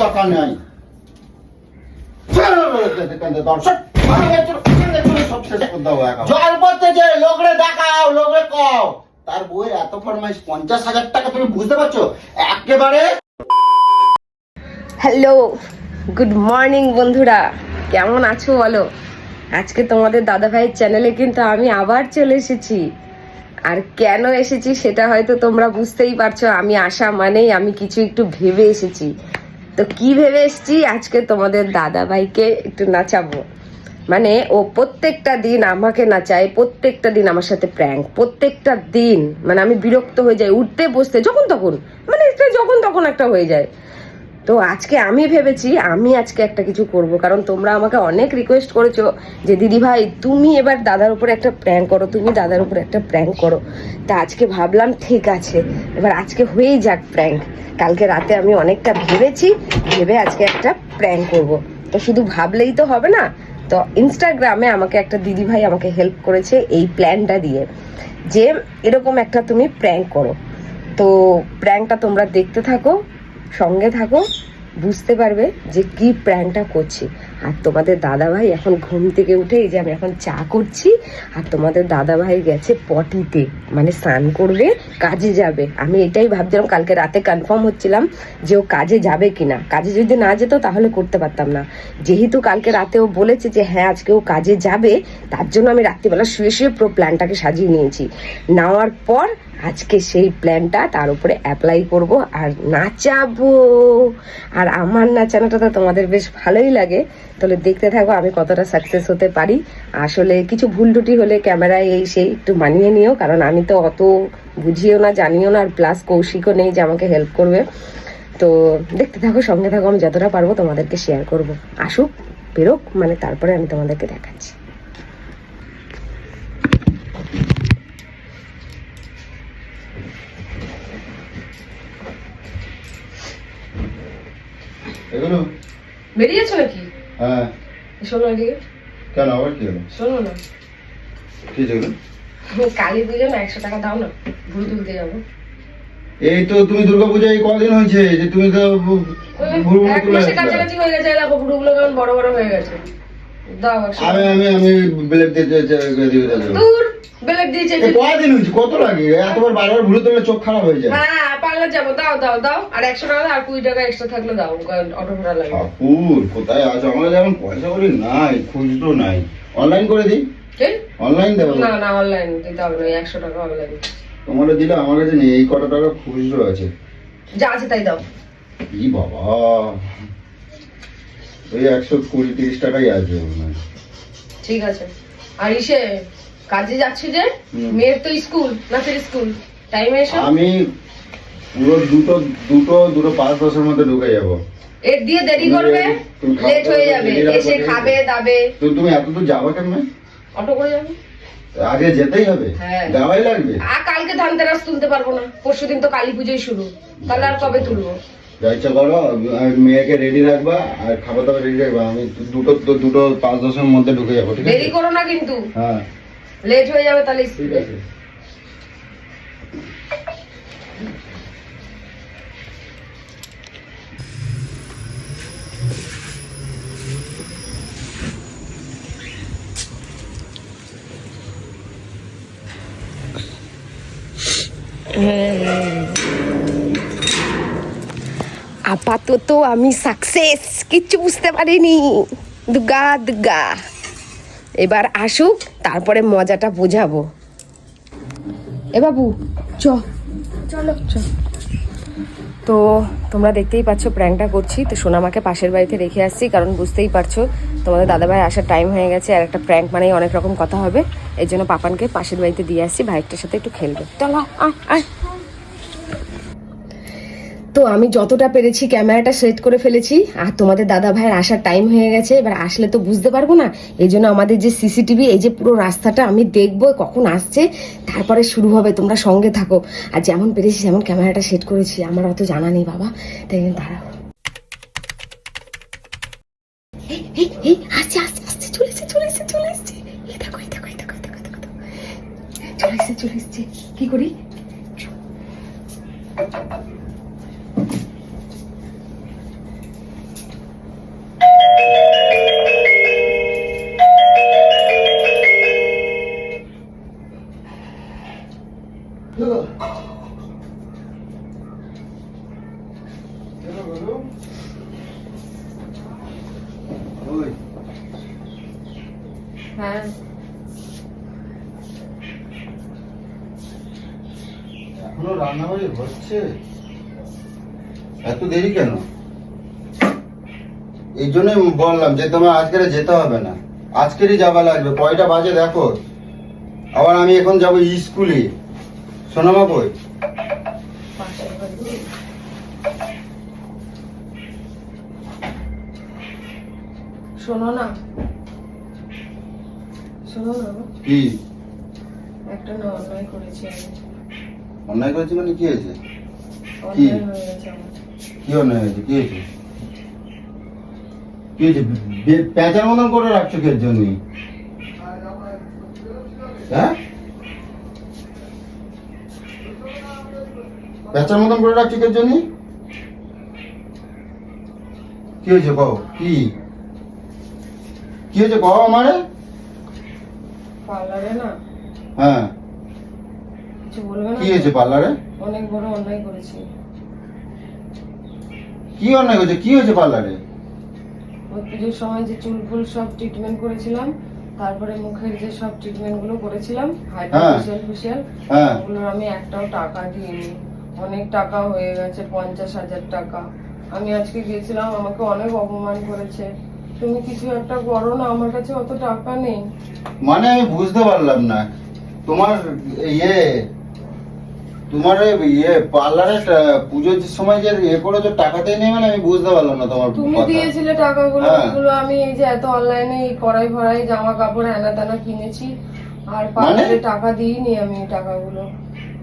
দরকার নেই। জল পড়তেছে, লোকরে দেখাও, লোকরে কও। তার বইয়ের এত ফরমাইশ 50,000 টাকা, তুমি বুঝতে পারছো? একেবারে। হ্যালো, গুড মর্নিং বন্ধুরা, কেমন আছো বলো? আজকে তোমাদের দাদা ভাইয়ের চ্যানেলে কিন্তু আমি আবার চলে এসেছি। আর কেন এসেছি সেটা হয়তো তোমরা বুঝতেই পারছো। আমি আসা মানেই আমি কিছু একটু ভেবে এসেছি। তো কি ভেবে এসেছি, আজকে তোমাদের দাদা ভাইকে একটু নাচাবো। মানে ও প্রত্যেকটা দিন আমাকে নাচায়, প্রত্যেকটা দিন আমার সাথে প্র্যাঙ্ক, প্রত্যেকটা দিন। মানে আমি বিরক্ত হয়ে যাই, উঠতে বসতে যখন তখন, মানে এটা যখন তখন একটা হয়ে যায়। তো আজকে আমি ভেবেছি আমি আজকে একটা কিছু করব, কারণ তোমরা আমাকে অনেক রিকোয়েস্ট করেছো যে দিদি ভাই তুমি এবার দাদার উপরে একটা প্র্যাঙ্ক করো, তুমি দাদার উপরে একটা প্র্যাঙ্ক করো। তা আজকে ভাবলাম ঠিক আছে, এবার আজকে হয়েই যাক প্র্যাঙ্ক। কালকে রাতে আমি অনেকটা ভেবে আজকে একটা প্র্যাঙ্ক করব। তো শুধু ভাবলেই তো হবে না। তো ইনস্টাগ্রামে আমাকে একটা দিদি ভাই আমাকে হেল্প করেছে এই প্ল্যানটা দিয়ে, যে এরকম একটা তুমি প্র্যাঙ্ক করো। তো প্র্যাঙ্কটা তোমরা দেখতে থাকো, সঙ্গে থাকো, বুঝতে পারবে যে কি প্র্যাঙ্কটা করছি। আর তোমাদের দাদা ভাই এখন ঘুম থেকে উঠে এই যে আমি এখন চা করছি, আর তোমাদের দাদা ভাই গেছে পটিতে, মানে স্নান করবে, কাজে যাবে। আমি এটাই ভাবছিলাম, কালকে রাতে কনফার্ম হচ্ছিলাম যে ও কাজে যাবে কিনা। কাজে যদি না যেত তাহলে করতে পারতাম না। যেহেতু কালকে রাতে ও বলেছে যে হ্যাঁ আজকে ও কাজে যাবে, তার জন্য আমি রাত্রিবেলা শুয়ে শুয়ে পুরো প্ল্যানটাকে সাজিয়ে নিয়েছি। নেওয়ার পর আজকে সেই প্ল্যানটা তার উপরে অ্যাপ্লাই করব আর নাচাবো। আর আমার নাচানোটা তো তোমাদের বেশ ভালোই লাগে, তাহলে দেখতে থাকো আমি কতটা সাকসেস হতে পারি। আসলে কিছু ভুল টুটি হলে ক্যামেরায় এই সেই একটু মানিয়ে নিও, কারণ আমি তো অত বুঝিও না, জানিও না, আর প্লাস কৌশিকও নেই যে আমাকে হেল্প করবে। তো দেখতে থাকো, সঙ্গে থাকো, আমি যতটা পারবো তোমাদেরকে শেয়ার করব। আসুক, বেরোক, মানে তারপরে আমি তোমাদেরকে দেখাচ্ছি। এগুলো বেরিয়েছো নাকি? হ্যাঁ। শোনো এদিকে। কেন আবার কি হলো? শোনো না, কি যেগুলো? কালী পুজো না, 100 টাকা দাও না, ভুল তুলতে যাবো। এই তো তুমি দুর্গাপূজায় কদিন হয়েছে যে তুমি তো এক মাসে কাছাকাছি হয়ে গেছে, দেখো ভুরুগুলো কেমন বড় বড় হয়ে গেছে। দাও 100 টাকা। আমি ব্লেড দিয়ে দূর, বেলেট দিয়েছে। কদিন হয়েছে, কত লাগে? এতবার বারবার ভুলে তুললে চোখ খারাপ হয়ে যায়। হ্যাঁ, পার্লার যাবো, দাও দাও দাও। আর 100 টাকা দাও, আর 20 টাকা এক্সট্রা থাকলে দাও, অটো ভাড়া লাগবে। ঠাকুর কোথায় আছো? আমার যেমন পয়সা করি নাই, খুচরো নাই। অনলাইন করে দিই। ঠিক? অনলাইন দেবো? না না, অনলাইন দিতে হবে না, 100 টাকা অনলাইন। তোমারে দিলে আমার কাছে নেই, এই কত টাকা খুচরো আছে। যা আছে তাই দাও। ই বাবা, ওই 120-30 টাকাই আছে মনে হয়। ঠিক আছে। আর ইসে কাজে যাচ্ছে যে, মেয়ের তো স্কুল, নাচের স্কুল, টাইমে এসো। আমি পুরো দুটো 5-10 মধ্যে ঢুকে যাবো। এর দিয়ে দেরি করবে, লেট হয়ে যাবে, এসে খাবে দাবে। তুমি এত দূর যাবো কেন? অটো করে যাবে। আগে যেতেই হবে? হ্যাঁ, যাওয়াই লাগবে। আর কালকে ধানতেরাস তুলতে পারবো না, পরশুদিন তো কালী পুজোই শুরু, তাহলে আর কবে তুলবো? যা ইচ্ছা করো, মেয়েকে রেডি রাখবা আর খাবার দাবার রেডি রাখবা। আমি দুটো 5-10 মধ্যে ঢুকে যাবো, ঠিক আছে? দেরি করো না কিন্তু, হ্যাঁ লেট হয়ে যাবে তাহলে ঠিক স্কুলে। আছে। আপাতত আমি সাকসেস, কিচ্ছু বুঝতে পারিনি। দুগা দুগা, এবার আসুক, তারপরে মজাটা বোঝাবো। এ বাবু চলো। তো তোমরা দেখতেই পাচ্ছ প্র্যাঙ্কটা করছি। তো সোনামাকে পাশের বাড়িতে রেখে আসছি, কারণ বুঝতেই পারছো তোমাদের দাদাভাই আসার টাইম হয়ে গেছে, আর একটা প্র্যাঙ্ক মানেই অনেক রকম কথা হবে। এই জন্য পাপানকে পাশের বাড়িতে দিয়ে আসছি, ভাইটার সাথে একটু খেলবে। চলো আয়। তো আমি যতটা পেরেছি ক্যামেরাটা সেট করে ফেলেছি, আর তোমাদের দাদা ভাইয়ের আসার টাইম হয়ে গেছে। এবার আসলে তো বুঝতে পারবো না, এই জন্য আমাদের যে সিসিটিভি, এই যে পুরো রাস্তাটা আমি দেখবো কখন আসছে, তারপরে শুরু হবে। তোমরা সঙ্গে থাকো। আর যেমন পেরেছি যেমন ক্যামেরাটা সেট করেছি, আমার অত জানা নেই বাবা, তাই দাঁড়াও। আসছে চলে এসছে। এই দেখো চলে এসছে। কি করি? ওই হ্যাঁ এখনো রান্নাবাড়ি হচ্ছে, এত দেরি কেন? এই জন্যই বললাম যে তোমার আজকের যেতে হবে না, আজকেরই যাওয়া লাগবে। কয়টা বাজে দেখো, আবার আমি এখন যাবো স্কুলে। সোনামা কই? পাশের বাড়ি। শোনো না, শোনো না, কি একটা না অন্যায় করেছি আমি। অন্যায় করেছি মানে কি হয়েছে? অন্যায় হয়ে গেছে আমার। কি অন্যায় হয়েছে? কি হয়েছে? কি হয়েছে? প্যাঁচার মতন করে রাখছো কে জন্য? হ্যাঁ, প্যাঁচার মতন করে রাখছো কে জন্য? কি হয়েছে কও? কি কি হয়েছে কও আমারে? পার্লারে না, হ্যাঁ, কিছু বলবে না? কি হয়েছে পার্লারে? অনেক বড় অন্যায় করেছি। কি অন্যায় হয়েছে? কি হয়েছে পার্লারে? ওই পুজোর সময় যে চুল ফুল সব ট্রিটমেন্ট করেছিলাম, তারপরে মুখের যে সব ট্রিটমেন্ট গুলো করেছিলাম, হাইড্রা ফেশিয়াল, হ্যাঁ, ওগুলোর আমি একটাও টাকা দিইনি। অনেক টাকা হয়ে গেছে, 50,000 টাকা। আমি আজকে গেছিলাম, আমাকে অনেক অপমান করেছে। তুমি কিছু একটা করো না, আমার কাছে অত টাকা নেই। মানে আমি বুঝতে পারলাম না তোমার ইয়ে, তোমার পার্লারে পুজোর সময় যে করেছো টাকাতেই নেই, মানে আমি বুঝতে পারলাম না তোমার তুমি কথা। দিয়েছিলে টাকাগুলো, হ্যাঁ। ওগুলো আমি এই যে এত অনলাইনে কড়াই ভরাই জামা কাপড় হেনা তেনা কিনেছি, আর পার্লারে টাকা দিইনি আমি এই টাকাগুলো।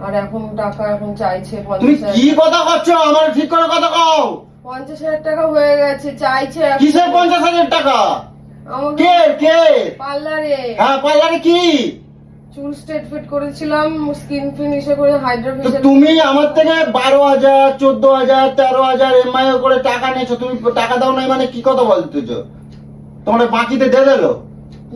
আর এখন টাকা এখন চাইছে তুমি 50,000। কি কথা করছো? আমার ঠিক করে কথা কও। 50,000 টাকা হয়ে গেছে, চাইছে এখন। কিসের 50,000 টাকা? আমাকে কে কে? পার্লারে হ্যাঁ, পার্লারে কি? চুল স্ট্রেট ফিট করেছিলাম, স্কিন ফিনিশে করে হাইড্রা তো ফেশিয়াল। তুমি আমার থেকে 12,000, 14,000, 13,000 এমআই করে টাকা নিয়েছো, তুমি টাকা দাও নাই মানে কি কথা বলতেছো? তোমার বাকিতে দিয়ে দিলো?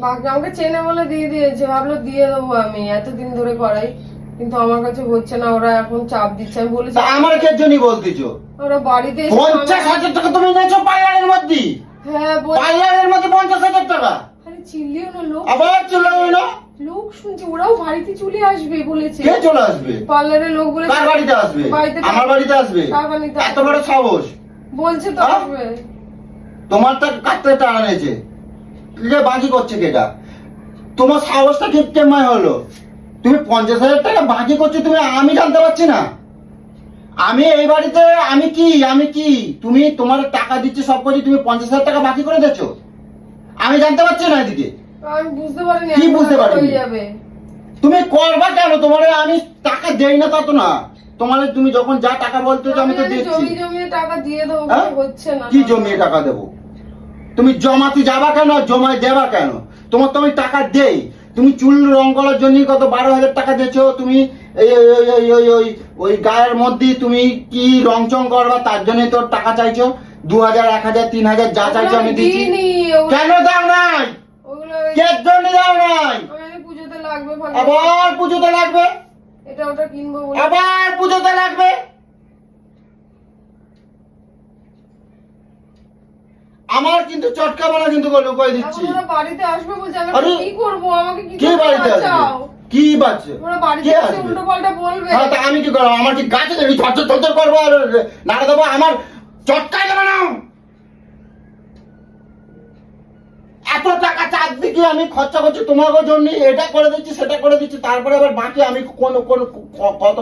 বাকি আমাকে চেনে বলে দিয়ে দিয়েছে, ভাবলো দিয়ে দেবো আমি, এতদিন ধরে করাই, কিন্তু আমার কাছে হচ্ছে না। ওরা এখন চাপ দিচ্ছে, আমি বলেছি। তা আমার কে জন্য বলতেছো? ওরা বাড়িতে এসে 50,000 টাকা তুমি নিয়েছো পার্লারের মধ্যে? হ্যাঁ পার্লারের মধ্যে 50,000 টাকা? আরে চিল্লিও না, লোক আবার চলে এলো? লোক শুনছে, ওরাও বাড়িতে চলে আসবে বলেছে। কে চলে আসবে? পার্লারের লোক বলেছে। কার বাড়িতে আসবে? বাড়িতে আমার বাড়িতে আসবে? টাকা নিতে এত বড় সাহস? বলছে তো হ্যাঁ? আসবে। তোমার তো কাটতে টাকা নিয়েছে, কে বাকি করছে কেটা? তোমার সাহসটা ঠিক কেমন হলো? তুমি 50,000 টাকা বাকি করছো, তুমি আমি জানতে পারছি না? আমি এই বাড়িতে আমি কি তুমি তোমার টাকা দিচ্ছে সব কিছু, তুমি 50,000 টাকা বাকি করে দিচ্ছ? আমি জানতে পারছি না এদিকে। আমি বুঝতে পারিনি। কি এখন বুঝতে হয়তো পারিনি? হয়ে যাবে। তুমি করবা কেন? তোমার আমি টাকা দেই না তা তো না। তোমার তুমি যখন যা টাকা বলতে আমি তো আমি দিচ্ছি। জমিয়ে টাকা দিয়ে দেবো, হ্যাঁ? হচ্ছে না। কি জমিয়ে টাকা দেবো? তুমি জমাতে যাবা কেন, জমায় দেবা কেন? তোমার তো আমি টাকা দেই। তুমি চুল রং করার জন্য কত 12,000 টাকা দিয়েছো। তুমি ওই গায়ের মধ্যে তুমি কি রং চং করবা, তার জন্য তোর টাকা চাইছো। 2,000, 1,000, 3,000 যা চাইছো আমি দিচ্ছি। দিইনি, কেন দাও নাই? ওগুলো কে জন্য দাও নাই? আমি পুজোতে লাগবে, ভালো। আবার পুজোতে লাগবে? এটা ওটা কিনবো বলে। আবার পুজোতে লাগবে? আমার কিন্তু চটকা বানা কিন্তু লুকিয়ে দিচ্ছি। এখন ওরা বাড়িতে আসবে বলছে, আমি আরে, কি করবো? আমাকে কে বাড়িতে আসবে? কি বাচ্চা? ওরা বাড়িতে কে এসে আসবে? উল্টো পাল্টা বলবে। হ্যাঁ, তা আমি কি করবো? আমার কি গাছে দেবি থরথর করবো আর নাড়া দেবো? আমার চটকাই দেবে না? এত টাকা চারদিকে আমি খরচা করছি তোমার জন্য, এটা করে দিচ্ছি সেটা করে দিচ্ছি, তারপরে আবার বাকি আমি কোন কত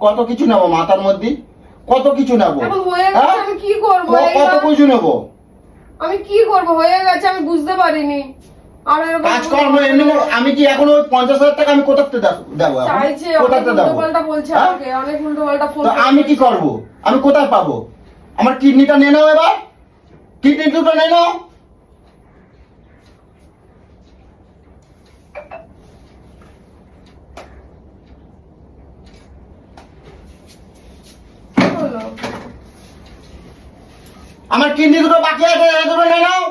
কত কিছু নেবো মাথার মধ্যে? কত কিছু নেবো? এখন হয়ে গেছে, হ্যাঁ? আমি কি করবো? কত কিছু নেবো? আমি কি করবো? হয়ে গেছে, আমি বুঝতে পারিনি। আর এরকম কাজকর্ম এমনি আমি কি এখন ওই 50,000 টাকা আমি কোথাতে দেবো? চাইছে, কোথাতে অনেক দেবো? উল্টো পাল্টা বলছে হ্যাঁ? আমাকে, অনেক উল্টো পাল্টা ফোন। তো আমি কি করব? আমি কোথায় পাবো? আমার কিডনিটা নিয়ে নাও, এবার কিডনি দুটো নিয়ে নাও। আমার কিডনি দুটো বাকি আছে, এই দুটো নিয়ে নাও।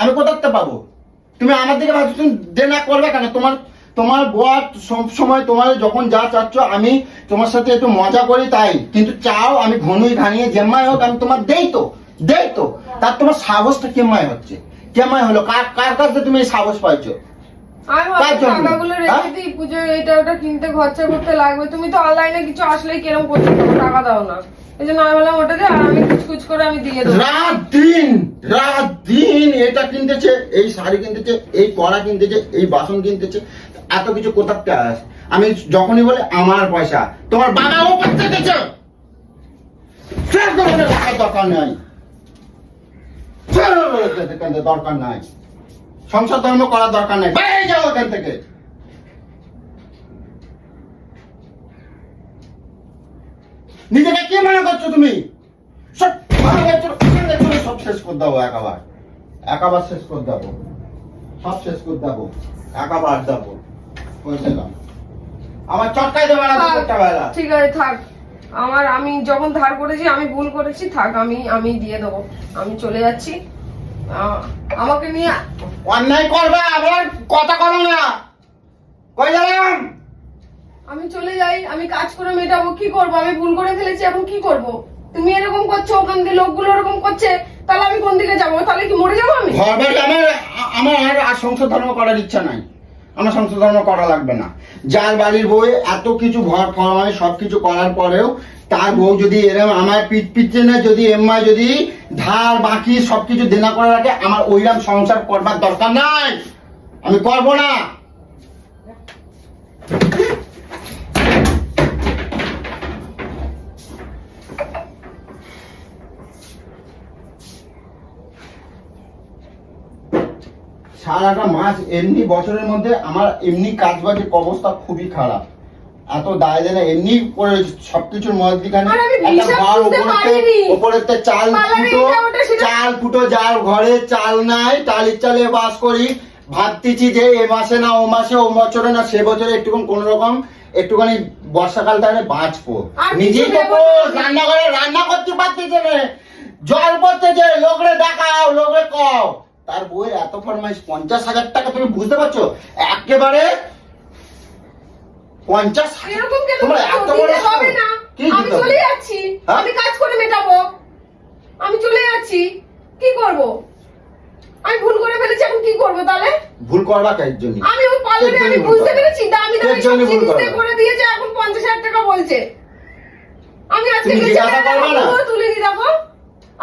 আমি কোথাতে পাবো? তুমি আমার দিকে ভাবছো, তুমি দে না করবে কেন? তোমার বর সব সময় তোমার যখন যা চাচ্ছ আমি তোমার সাথে একটু মজা করি তাই, কিন্তু চাও আমি ঘনুই ঘানিয়ে জেম্মাই হোক আমি তোমার দেই তো তার তোমার সাহসটা কেমায় হচ্ছে, কেমায় হলো কার কার কাছে তুমি এই সাহস পাইছো? আমি কার ভাবছি জন্য? টাকাগুলো হ্যাঁ? রেখে দিই, পুজো এটা ওটা কিনতে খরচা করতে লাগবে। তুমি তো অনলাইনে কিছু আসলেই কিরম করতে পারো, টাকা দাও না। এই জন্য আমি বললাম ওটা দিয়ে, আর আমি কুচকুচ করে আমি দিয়ে দেবো। রাত দিন এটা কিনতেছে, এই শাড়ি কিনতেছে, এই কড়া কিনতেছে, এই বাসন কিনতেছে, এত কিছু কোথাতে আসে? আমি যখনই বলে আমার পয়সা, তোমার বাবাও পয়সা দিচ্ছে, দরকার নাই, দরকার নাই, সংসার ধর্ম করার দরকার নাই, বাইরে যাও এখান থেকে। নিজেকে কি মনে করছো তুমি? সব সব শেষ করে দেবো, একাবার শেষ করে দেবো, সব শেষ করে দেবো, একাবার দেবো, বুঝলাম। আমার চটকাই দেবে না দুপুরটা বেলা। ঠিক আছে থাক, আমি যখন ধার করেছি আমি ভুল করেছি, থাক আমি দিয়ে দেবো। আমি চলে যাচ্ছি, আমাকে নিয়ে অন্যায় করবে, আবার কথা বলো না, কই গেলাম? আমি চলে যাই, আমি কাজ করে মেটাবো। কি করবো, আমি ভুল করে ফেলেছি, এখন কি করব? তুমি এরকম করছো, ওখান দিয়ে লোকগুলো এরকম করছে, তাহলে আমি কোন দিকে যাবো? তাহলে কি মরে যাবো আমি? ঘর বাড়ি আমার আর সংসার ধর্ম করার ইচ্ছা নাই, আমার সংসার ধর্ম করা লাগবে না। যার বাড়ির বউ এত কিছু ঘর ফরমাই সবকিছু করার পরেও তার বউ যদি এরকম আমার পিছনে যদি এমআই যদি ধার বাকি সবকিছু দেনা করে রাখে, আমার ওইরকম সংসার করবার দরকার নাই, আমি করবো না। সারাটা মাস এমনি বছরের মধ্যে আমার এমনি কাজ বাজের অবস্থা খুবই খারাপ, এত দায় দেনা এমনি করে সবকিছুর মধ্যখানে আর আমি একটা হিসাব ঘর বুঝতে পারিনি। ওপরেতে চাল ফুটো যার ঘরে চাল নাই, টালির চালে বাস করি, ভাবতেছি যে এ মাসে না ও মাসে, ও বছরে না সে বছরে কোন রকম একটুখানি বর্ষাকাল তাহলে বাঁচবো। আর নিজেই কিছু তো নেবো না। রান্না করে রান্না করতে পারতেছে না, জল পড়তেছে, লোকরে দেখাও, লোকরে কও। তার বইয়ের এত ফরমাইশ 50,000 টাকা, তুমি বুঝতে পারছো? একেবারে 50,000 এরকম কেন তোমার করছো? এত বড় দিতে হবে না। কি আমি দিতে হবে? চলে যাচ্ছি, হ্যাঁ? আমি কাজ করে মেটাবো, আমি চলে যাচ্ছি। কি করব? আমি ভুল করে ফেলেছি, এখন কি করব তাহলে? ভুল করবা কার জন্য? আমি ওই পার্লারে আমি বুঝতে পেরেছি, দামি দামি সব জিনিস করে দিয়েছে, এখন 50,000 টাকা বলছে। আমি আজকে তুমি গেছিলাম, জিজ্ঞাসা করবে না? তুলে দি দেখো,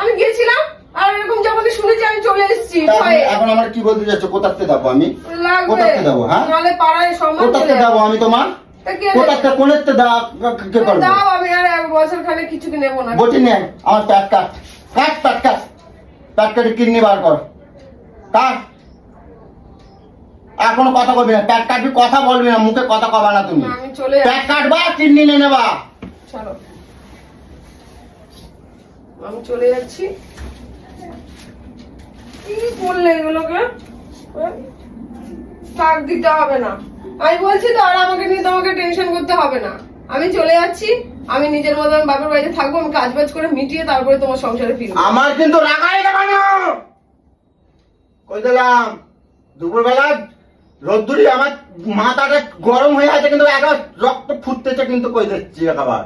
আমি গেছিলাম আর এরকম যখন শুনেছি আমি চলে এসেছি ভয়ে। এখন আমার কি বলতে যাচ্ছ? কোথাতে দেবো আমি? লাগবে, কোথাতে দেবো? হ্যাঁ, নাহলে পাড়ায় সম্মান চলে কোথাতে যাবে। দেবো আমি তোমার? তা কে কোথাতে দেবে? কোনেতে দাও, কে করবে? দাও, আমি আর এক বছর খানে কিছু নেবো না। বটি নে, আমার প্যাট কাটে কিডনি বার কর, কাট। আর কোনো কথা বলবি না, প্যাট কাটবি, কথা বলবি না, মুখে কথা কবা না তুমি। আমি চলে প্যাট কাটবা, কিডনি নিয়ে নেবা। চলো, আমি চলে যাচ্ছি। কি করলে এগুলোকে? থাক, দিতে হবে না। আমি বলছি তো, আর আমাকে নিয়ে তোমাকে টেনশন করতে হবে না। আমি চলে যাচ্ছি, আমি নিজের মতো আমি বাপের বাড়িতে থাকবো, আমি কাজ বাজ করে মিটিয়ে তারপরে তোমার সংসারে ফিরবো। আমার কিন্তু রাগাই দেখানো, কই দিলাম। দুপুরবেলা রোদ্দুরি আমার মাথাটা গরম হয়ে আছে, কিন্তু একবার রক্ত ফুটতেছে, কিন্তু কই দিচ্ছি একেবার,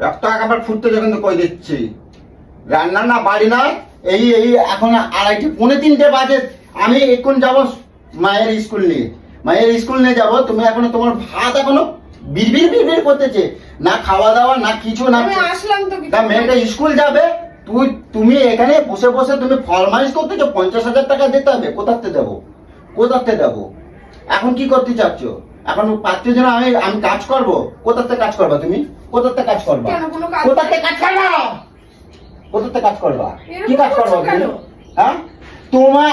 রক্ত একেবার ফুটতেছে, কিন্তু কই দিচ্ছি। রান্না না বাড়ি না, এই এখন 2:30 পৌনে 3টে বাজে, আমি এখন যাবো মায়ের স্কুল নিয়ে যাবো। তুমি এখনো তোমার ভাত এখনো বিড়বিড় করতেছে, না খাওয়া দাওয়া না কিছু না। আমি আসলাম তো তা মেয়েটা স্কুল যাবে, তুমি এখানে বসে বসে তুমি ফরমাইশ করতেছো 50,000 টাকা দিতে হবে। কোথাতে দেবো? এখন কি করতে চাচ্ছ? এখন পাচ্ছ যেন আমি কাজ করবো? কোথাতে কাজ করবা তুমি? কোথাতে কাজ করবা? কেন, কোনো কাজ কোথাতে কাজ করবা? কোথাতে কাজ করবা? কি কাজ করবা তুমি? হ্যাঁ, তোমার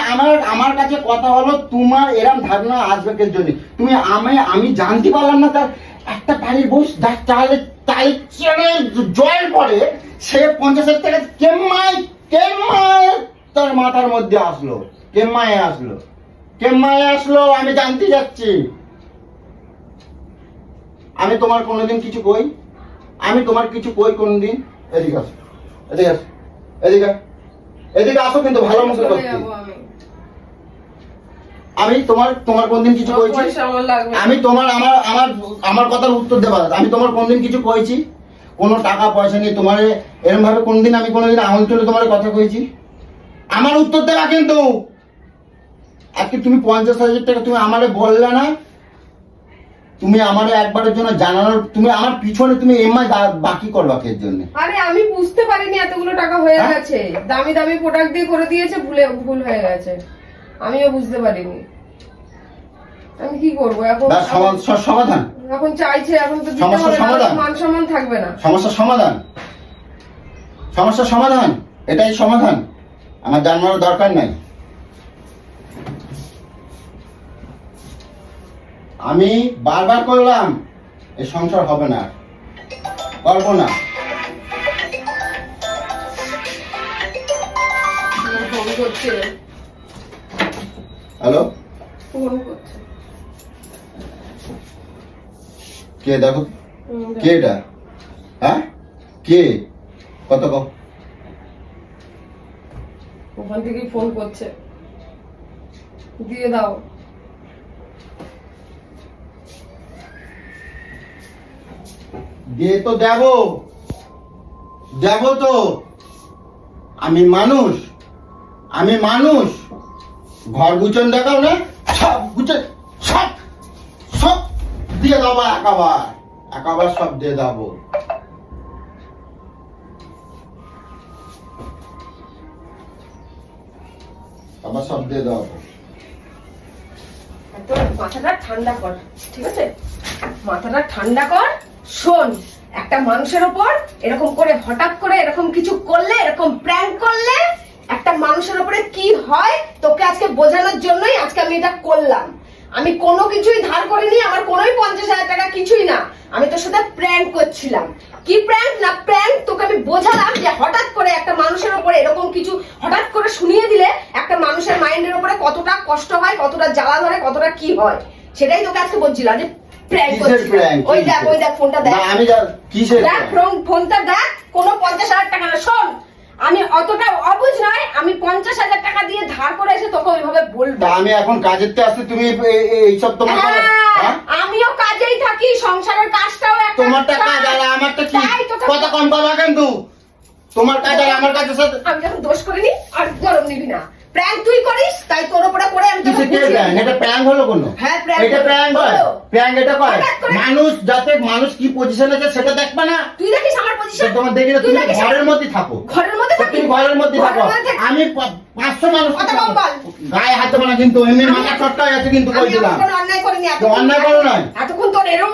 আমার কাছে কথা হলো, তোমার এরম ধারণা আসবে কে জন্য? তুমি আমি জানতে পারলাম না, তার একটা বাড়ির বউ চালে জল পড়ে, সে 50,000 টাকা কেম্মায় তার মাথার মধ্যে আসলো, কেম্মায় আসলো। আমি জানতে যাচ্ছি, আমি তোমার কোনোদিন কিছু কই? আমি তোমার কিছু কই কোনদিন? এদিকে আসো, এদিকে আসো, কিন্তু ভালো মতো চলে করতে। যাবো আমি। আমি তোমার কোনদিন কিছু কইছি? পয়সা আমার লাগবে না। আমি তোমার আমার কথার উত্তর দেবা, আমি তোমার কোনদিন কিছু কইছি? কোনো টাকা পয়সা নিয়ে তোমার এরকম ভাবে কোনদিন আমি কোনোদিন আঙুল তুলে তোমার কথা কইছি? আমার উত্তর দেবা কিন্তু। আজকে তুমি 50,000 টাকা তুমি আমারে বললে না, তুমি আমারে একবারের জন্য জানানোর, তুমি আমার পিছনে তুমি এমআই বাকি করবা এর জন্য। আরে আমি বুঝতে পারিনি এতগুলো টাকা হয়ে হ্যাঁ? গেছে, দামি দামি প্রোডাক্ট দিয়ে করে দিয়েছে, ভুল হয়ে গেছে, আমিও বুঝতে পারিনি। আমি কি করবো এখন? ব্যাস, সমাধান। এখন চাইছে, এখন তো দিতে সমস্যার হবে, সমাধান। নাহলে মান সম্মান থাকবে না। সমস্যার সমাধান, সমস্যার সমাধান, এটাই সমাধান। আমার জানানোর দরকার নাই। আমি বারবার করলাম এই সংসার হবে না, করবো না। ফোন করছে, হ্যালো, ফোন করছে। কে? দেখো কে এটা? হ্যাঁ, কে? কত ওখান থেকেই ফোন করছে, দিয়ে দাও। দিয়ে তো দেব তো। আমি মানুষ, ঘর গুছন দেখাও না, সব গুছে সব দিয়ে দেবো, একাবার সব দিয়ে দেবো। আবার সব দিয়ে দেবো। একদম মাথাটা ঠান্ডা কর, ঠিক আছে? মাথাটা ঠান্ডা কর। শোন, একটা মানুষের ওপর এরকম করে হঠাৎ করে এরকম কিছু করলে, এরকম প্র্যাঙ্ক করলে একটা মানুষের উপরে কি হয় তোকে আজকে বোঝানোর জন্যই আজকে আমি এটা করলাম। আমি কোনো কিছুই ধার করিনি, আমার কোনোই 50,000 টাকা কিছুই না। আমি তোর সাথে প্র্যাঙ্ক করছিলাম। কি প্র্যাঙ্ক না প্র্যাঙ্ক, তোকে আমি বোঝালাম যে হঠাৎ করে একটা মানুষের উপরে এরকম কিছু হঠাৎ করে শুনিয়ে দিলে একটা মানুষের মাইন্ডের উপরে কতটা কষ্ট হয়, কতটা জ্বালা ধরে, কতটা কি হয়, সেটাই তোকে আজকে বলছিলাম যে প্র্যাঙ্ক করছিলাম। ওই দেখ ফোনটা দেখ, আমি কিসের দেখ ফোনটা দেখ। কোনো 50,000 টাকা না। শোন, আমি অতটা অবুঝ নয়, আমি 50,000 টাকা দিয়ে ধার করে এসে তোকে ওইভাবে বলবো। আমি এখন কাজের আসতে তুমি এইসব তোমার আমিও কাজেই থাকি, সংসারের কাজটাও একটা। তোমারটা কাজ আর আমারটা কি? কত কম পাবা কিন্তু? তোমার কাজ আর আমার কাজের সাথে আমি যখন দোষ করিনি আর গরম নিবি না। প্র্যাঙ্ক তুই করিস, তাই তোর উপরে করে আমি তোকে বুঝিয়ে দিই। এটা প্র্যাঙ্ক হলো কোনো? হ্যাঁ, প্র্যাঙ্ক। এটা প্র্যাঙ্ক হয়? প্র্যাঙ্ক এটা কয় হঠাৎ করে- মানুষ, যাতে মানুষ কি পজিশনে আছে সেটা দেখবে না। তুই দেখিস আমার পজিশন? তোমার দেখি না, তুমি ঘরের মধ্যে থাকো। ঘরের মধ্যে থাকি? তুমি ঘরের মধ্যে থাকো। ঘরের মধ্যে থাকি। আমি 500 মানুষ কথা কম বল। গায়ে হাত দেবো না কিন্তু, এমনি মাথা চটকা গেছে কিন্তু আমি কইছিলাম। কোনো অন্যায় করিনি। তো অন্যায় করো নাই? এতক্ষণ তোর এরম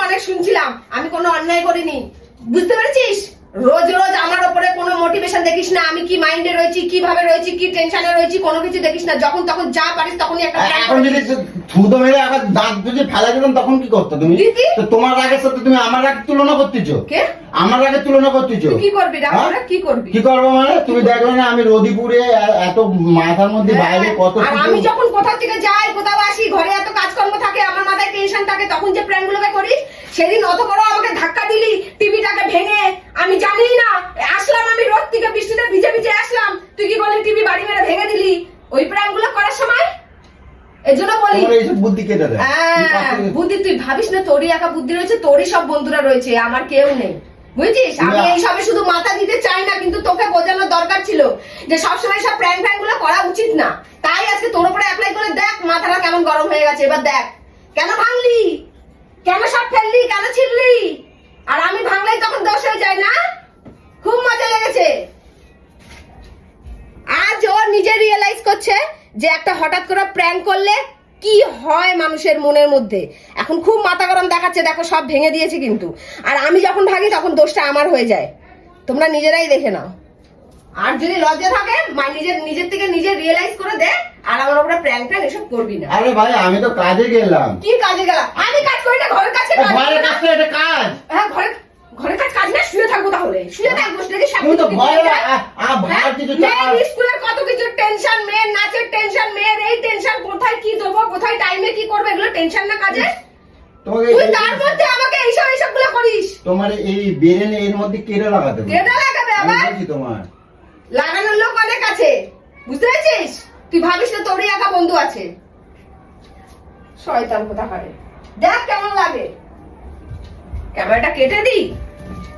অনেক শুনছিলাম। আমি কোনো অন্যায় করিনি, বুঝতে পেরেছিস? রোজ রোজ আমার উপরে কোনো মোটিভেশন দেখিস না। আমি কি মাইন্ডে রয়েছি, কিভাবে রয়েছি, কি টেনশনে রয়েছি, কোনো কিছু দেখিস না। যখন তখন যা পারিস তখনই একটা plan এখন যদি করিস। থুতো মেরে আবার দাঁত যদি ফেলা দিতাম তখন কি করতে তুমি? দিদি। তো তোমার রাগের সাথে তুমি আমার রাগের তুলনা করতেছো? কে? আমার রাগের তুলনা করতেছো? তুই কি করবি রাগ হ্যাঁ? করে? কি করবি? কি করবো মানে? তুমি দেখো না আমি রোদিপুরে এত মাথার মধ্যে বাইরে কত আর কিছু- আমি যখন কোথাও থেকে যাই, কোথাও আসি, ঘরে এত কাজকর্ম থাকে, আমার মাথায় টেনশন থাকে, তখন যে প্ল্যান গুলোকে করিস, সেদিন অত বড় আমাকে ধাক্কা দিলি টিভিটাকে ভেঙে। আমি জানি না, আসলাম আমি রোদ থেকে বৃষ্টিতে ভিজে ভিজে আসলাম, তুই কি করলি? টিভি বাড়ি মেরে ভেঙে দিলি ওই প্ল্যান গুলো করার সময়। এজন্য বলি, তোমার এইসব বুদ্ধি কেটে দেয়। তুমি কাকে- বুদ্ধি তুই ভাবিস না তোরই একা বুদ্ধি রয়েছে, তোরই সব বন্ধুরা রয়েছে, আমার কেউ নেই, বুঝছিস? আমি না। এইসবে শুধু মাথা দিতে চাই না, কিন্তু তোকে বোঝানোর দরকার ছিল যে সবসময় সব প্র্যাঙ্ক গুলো করা উচিত না। তাই আজকে তোর উপরে অ্যাপ্লাই করে দেখ, মাথাটা কেমন গরম হয়ে গেছে। এবার দেখ কেন ভাঙলি, কেন সব ফেললি, কেন ছিড়লি। আর আমি ভাঙলেই তখন দোষ হয়ে যায় না। খুব মজা লেগেছে। আজ ও নিজে রিয়েলাইজ করছে যে একটা হঠাৎ করে প্র্যাঙ্ক করলে কি হয় মানুষের মনের মধ্যে। এখন খুব মাথা গরম দেখাচ্ছে, দেখো সব ভেঙে দিয়েছে কিন্তু। আর আমি যখন ভাগি তখন দোষটা আমার হয়ে যায়। তোমরা নিজেরাই দেখে নাও। আর যদি লজ্জা থাকে নিজের থেকে নিজে রিয়েলাইজ করে দে, আর আমার উপরে প্র্যাঙ্ক এসব করবি না। আরে ভাই আমি তো কাজে গেলাম। কি কাজে গেলাম? আমি কাজ করি না, ঘরের কাছে কাজ করি ঘরের না। কাছে এটা কাজ। হ্যাঁ, ঘরের কাজ না, শুয়ে থাকবো তাহলে। শুয়ে থাকবো, সেটা কি তুমি তো স্বামী ঘরে দিয়ে যায়? ভাড়া কিছু মেয়ের স্কুলের কত কিছু টেনশন, মেয়ের নাচের টেনশন, মেয়ের এই টেনশন, কোথায় কি দেবো, কোথায় টাইমে কি করবে, এগুলো টেনশন না কাজে? তোমাকে তুই তার মধ্যে আমাকে এইসব গুলো করিস। তোমার এই বেরেন এর মধ্যে কেটে লাগাতে হবে। কেটে লাগাবে আমি আবার? বলছি তোমার লাগানোর লোক অনেক আছে, বুঝতে পেরেছিস? তুই ভাবিস না তোরই একা বন্ধু আছে। শয়তান কোথাকারে। দেখ কেমন লাগে। ক্যামেরাটা কেটে দিই।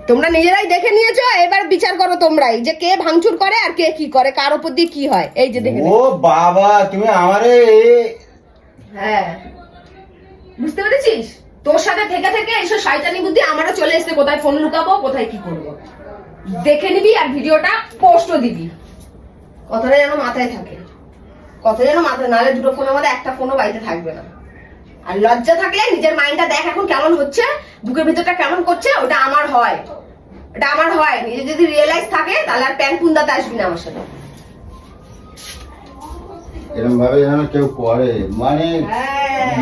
তোমরা নিজেরাই দেখে নিয়েছো, এবার বিচার করো তোমরাই যে কে ভাঙচুর করে আর কে কি করে, কার উপর দিয়ে কি হয়। এই যে দেখে ও বাবা, তুমি আমারে হ্যাঁ, বুঝতে পেরেছিস? তোর সাথে থেকে থেকে এইসব শয়তানি বুদ্ধি আমারও চলে এসেছে, কোথায় ফোন লুকাবো, কোথায় কি করবো। দেখে নিবি আর ভিডিওটা পোস্টও দিবি। কথাটা যেন মাথায় থাকে, কথা যেন মাথায়, নাহলে দুটো ফোনের মধ্যে একটা ফোনও বাড়িতে থাকবে না। আর লজ্জা থাকলে নিজের মাইন্ডটা দেখ এখন কেমন হচ্ছে, বুকের ভিতরটা কেমন করছে, ওটা আমার হয়, ওটা আমার হয়। নিজে যদি রিয়েলাইজ থাকে তাহলে আর প্যান কুন্দাতে আসবি না আমার সাথে। এরকম ভাবে যেন কেউ করে, মানে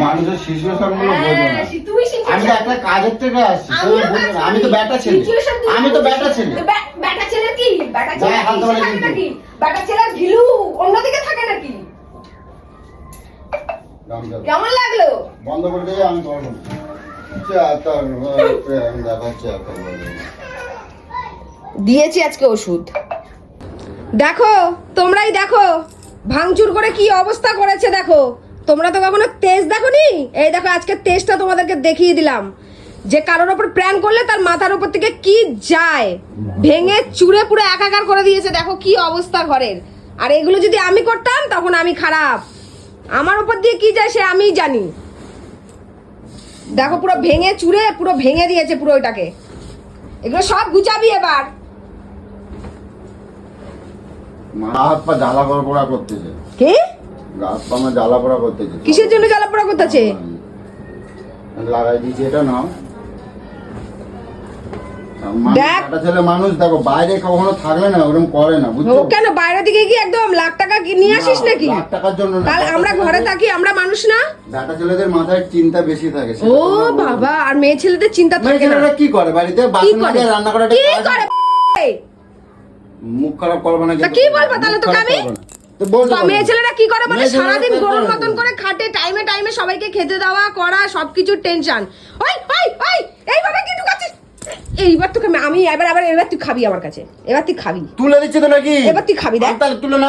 মানুষের সিচুয়েশন গুলো বোঝে না। আমি তো একটা কাজের থেকে আসছি, আমি তো ব্যাটা ছেলে, আমি তো ব্যাটা ছেলে। ব্যাটা ছেলে কি? ব্যাটা ছেলে গায়ে হাত দেওয়া থাকে কিন্তু। নাকি? ব্যাটা ছেলে ঘিলু অন্যদিকে থাকে নাকি? কেমন লাগলো? বন্ধ করে দিয়ে আমি করবো। দিয়েছি আজকে ওষুধ। দেখো, তোমরাই দেখো ভাঙচুর করে কি অবস্থা করেছে। দেখো, তোমরা তো কখনো তেজ দেখোনি। এই দেখো, আজকে তেজটা তোমাদেরকে দেখিয়ে দিলাম যে কারোর ওপর প্র্যাঙ্ক করলে তার মাথার উপর থেকে কি যায়, ভেঙে চুরে পুরো একাকার করে দিয়েছে। দেখো কি অবস্থা ঘরের। আর এগুলো যদি আমি করতাম তখন আমি খারাপ, আমার উপর দিয়ে কি যায় সে আমিই জানি। দেখো পুরো ভেঙে চুরে পুরো ভেঙে দিয়েছে পুরো ওইটাকে। এগুলো সব গুছাবি এবার। হাত পা জ্বালা পোড়া করতেছে। কি? হাত পা আমার জ্বালা পোড়া করতেছে। কিসের জন্য জ্বালা পোড়া করতেছে? লাগাই দিয়েছি, এটা নাও। দেখ, একটা ছেলে মানুষ, দেখো বাইরে কখনো থাকলে না ওরকম করে না, বুঝছো? ও কেন বাইরে দিকে কি একদম লাখ টাকা নিয়ে আসিস নাকি? লাখ টাকার জন্য না, তাহলে আমরা ঘরে থাকি, আমরা মানুষ না? বেটা ছেলেদের মাথায় চিন্তা বেশি থাকে। ও বাবা, আর মেয়ে ছেলেদের চিন্তা মেয়ে থাকে না। ছেলেরা কি করে বাড়িতে? কি বাসন করে? মাজে, রান্না করে। কি করে? মুখ খারাপ করবে না? তা কি বলবো তাহলে তোকে আমি? তো মেয়ে ছেলেরা কি করে মানে মেয়ে ছেলেরা সারাদিন কি গরুর করে? মতন করে খাটে, টাইমে টাইমে সবাইকে খেতে দেওয়া করা, সবকিছুর টেনশন। ওই ওই ওই এইভাবে কি ঢুকাচ্ছিস? এইবার তোকে আমি এবার তুই খাবি আমার কাছে, এবার তুই খাবি, তুলে দিচ্ছে তো নাকি? এবার তুই খাবি। দেখ তাহলে তুলে না।